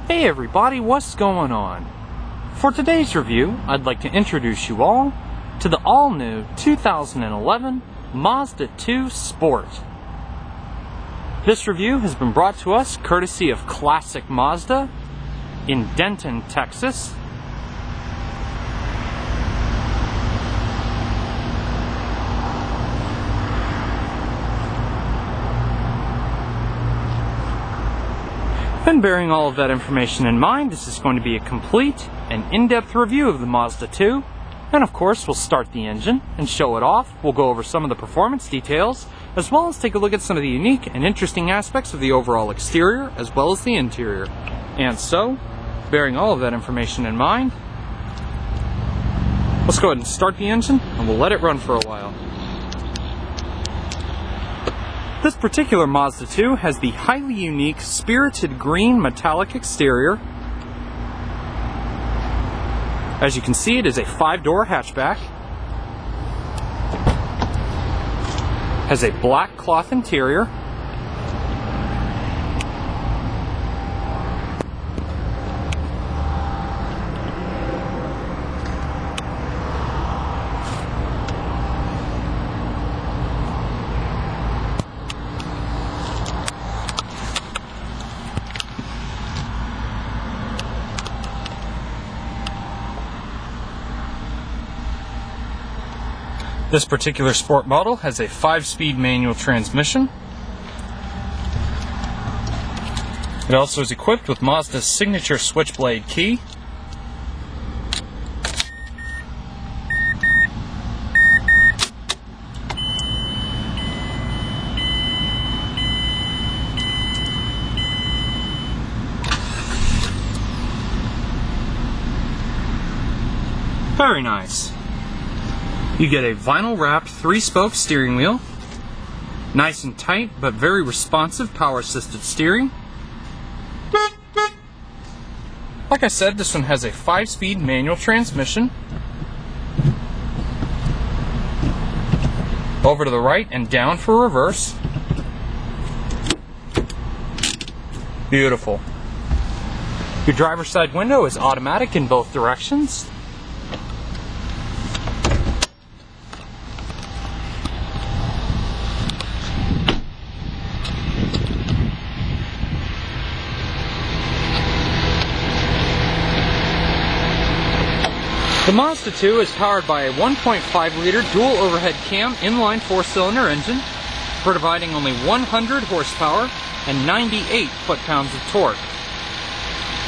Hey everybody, what's going on? For today's review, I'd like to introduce you all to the all-new 2011 Mazda 2 Sport. This review has been brought to us courtesy of Classic Mazda in Denton, Texas. And bearing all of that information in mind, this is going to be a complete and in-depth review of the Mazda 2. And of course, we'll start the engine and show it off. We'll go over some of the performance details, as well as take a look at some of the unique and interesting aspects of the overall exterior, as well as the interior. And so, bearing all of that information in mind, let's go ahead and start the engine, and we'll let it run for a while. This particular Mazda 2 has the highly unique spirited green metallic exterior. As you can see, it is a 5-door hatchback. Has a black cloth interior. This particular sport model has a 5-speed manual transmission. It also is equipped with Mazda's signature switchblade key. Very nice. You get a vinyl wrapped 3-spoke steering wheel, nice and tight but very responsive power assisted steering. Like I said, this one has a 5-speed manual transmission. Over to the right and down for reverse. Beautiful. Your driver's side window is automatic in both directions. The Mazda 2 is powered by a 1.5-liter dual overhead cam inline 4-cylinder engine, providing only 100 horsepower and 98 foot-pounds of torque.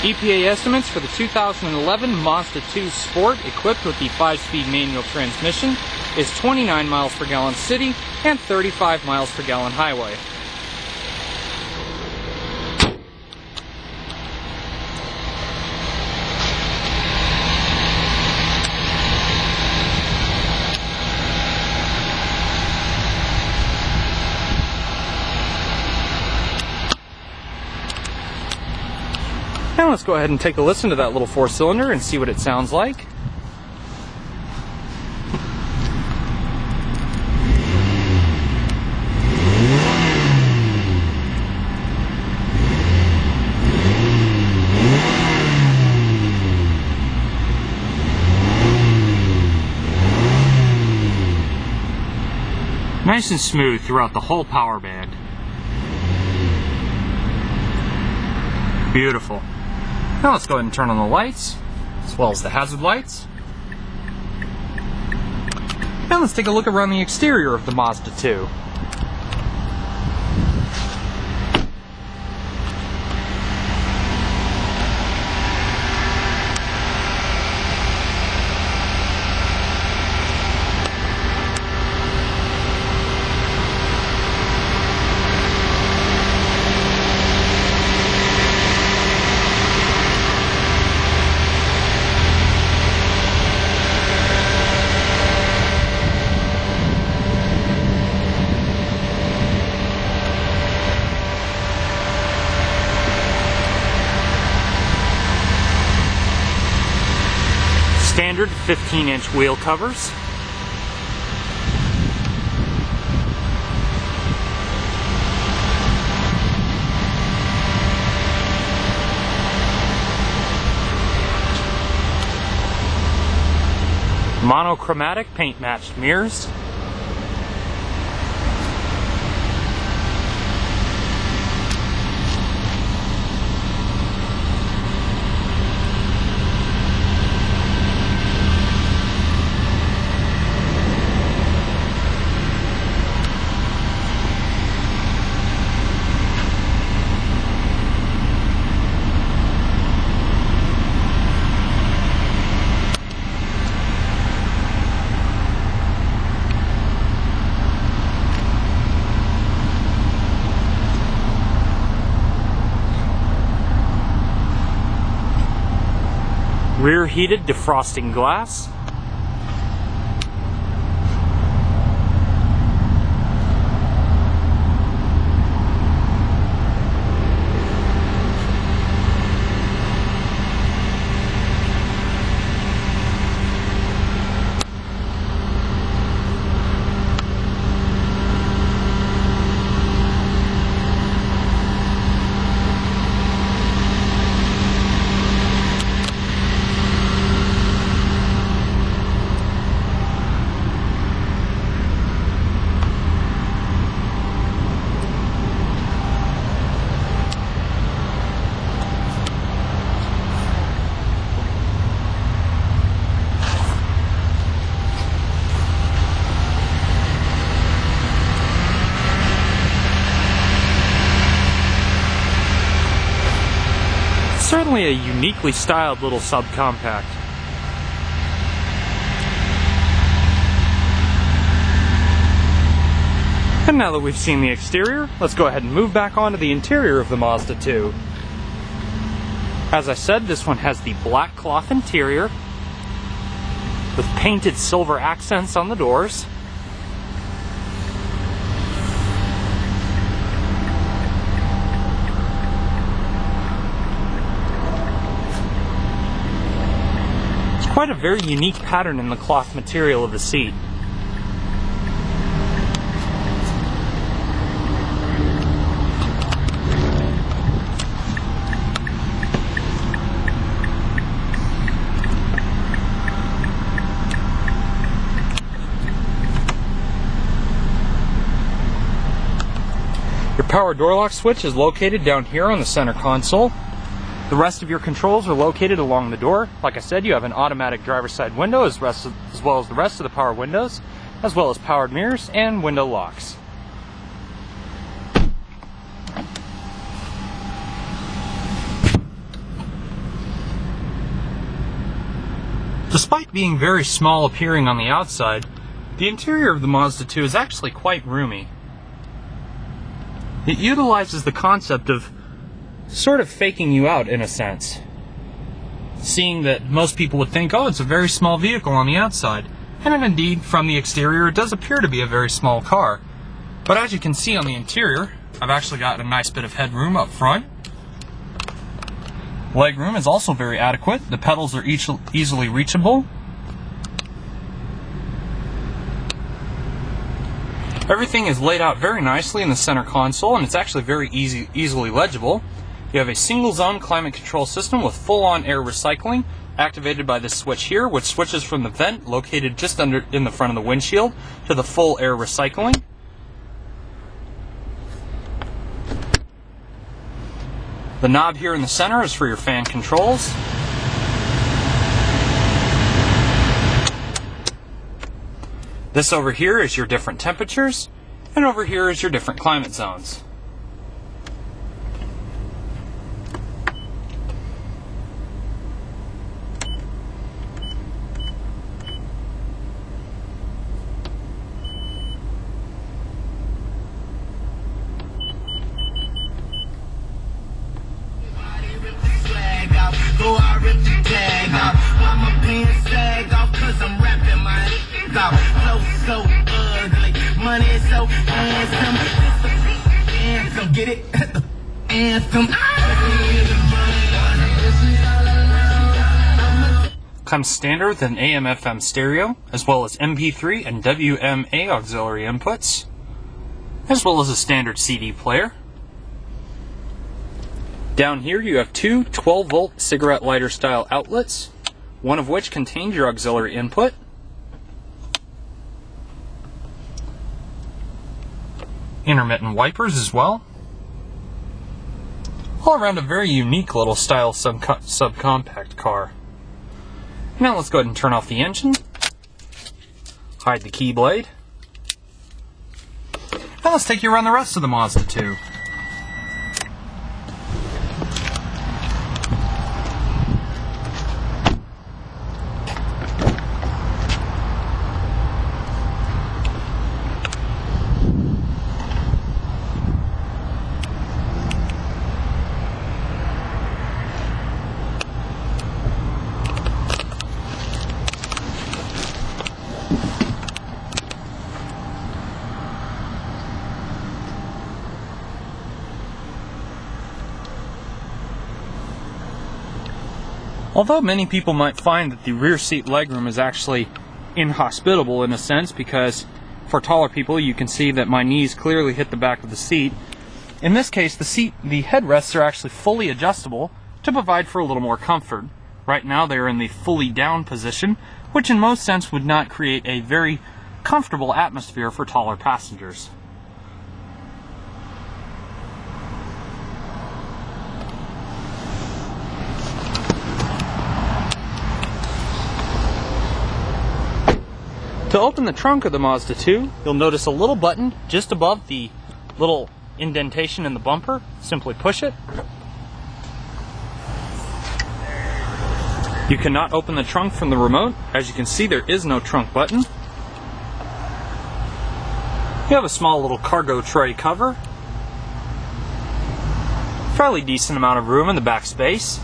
EPA estimates for the 2011 Mazda 2 Sport equipped with the 5-speed manual transmission is 29 miles per gallon city and 35 miles per gallon highway. Now let's go ahead and take a listen to that little 4-cylinder and see what it sounds like. Nice and smooth throughout the whole power band. Beautiful. Now let's go ahead and turn on the lights, as well as the hazard lights. Now let's take a look around the exterior of the Mazda 2. Standard 15-inch wheel covers. Monochromatic paint matched mirrors. Rear heated defrosting glass. Certainly a uniquely styled little subcompact. And now that we've seen the exterior, let's go ahead and move back onto the interior of the Mazda 2. As I said, this one has the black cloth interior with painted silver accents on the doors. Quite a very unique pattern in the cloth material of the seat. Your power door lock switch is located down here on the center console. The rest of your controls are located along the door. Like I said, you have an automatic driver's side window as well as the rest of the power windows, as well as powered mirrors and window locks. Despite being very small appearing on the outside, the interior of the Mazda 2 is actually quite roomy. It utilizes the concept of sort of faking you out in a sense. Seeing that most people would think, oh, it's a very small vehicle on the outside. And indeed, from the exterior, it does appear to be a very small car. But as you can see on the interior, I've actually got a nice bit of headroom up front. Legroom is also very adequate. The pedals are easily reachable. Everything is laid out very nicely in the center console, and it's actually very easily legible. You have a single zone climate control system with full-on air recycling, activated by this switch here, which switches from the vent located just in the front of the windshield to the full air recycling. The knob here in the center is for your fan controls. This over here is your different temperatures, and over here is your different climate zones. Go I rip the tag off. While my pants sag off, cause I'm rapping my off. Flow so ugly, money so handsome. Anthem, get it? Anthem. Comes standard with an AM/FM stereo, as well as MP3 and WMA auxiliary inputs, as well as a standard CD player. Down here you have two 12-volt cigarette lighter style outlets, one of which contains your auxiliary input. intermittent wipers as well. All around a very unique little style subcompact car. Now let's go ahead and turn off the engine, hide the key blade, and let's take you around the rest of the Mazda 2. Although many people might find that the rear seat legroom is actually inhospitable in a sense, because for taller people you can see that my knees clearly hit the back of the seat. In this case, the headrests are actually fully adjustable to provide for a little more comfort. Right now they're in the fully down position, which in most sense would not create a very comfortable atmosphere for taller passengers. To open the trunk of the Mazda 2, you'll notice a little button just above the little indentation in the bumper. Simply push it. You cannot open the trunk from the remote. As you can see, there is no trunk button. You have a small little cargo tray cover. Fairly decent amount of room in the back space.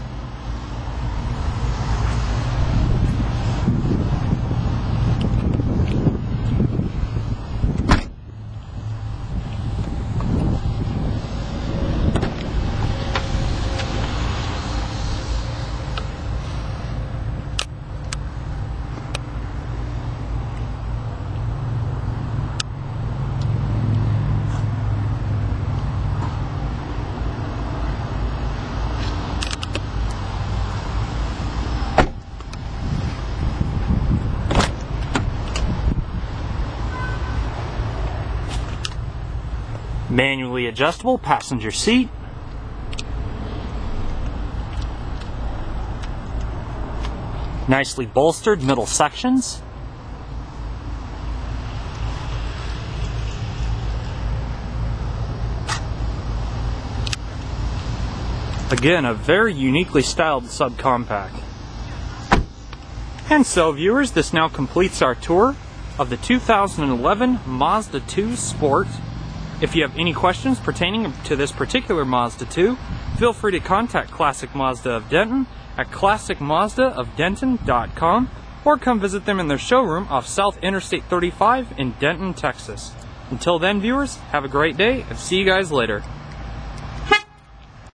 Manually adjustable passenger seat. Nicely bolstered middle sections. Again, a very uniquely styled subcompact. And so, viewers, this now completes our tour of the 2011 Mazda 2 Sport. If you have any questions pertaining to this particular Mazda 2, feel free to contact Classic Mazda of Denton at classicmazdaofdenton.com or come visit them in their showroom off South Interstate 35 in Denton, Texas. Until then, viewers, have a great day and see you guys later.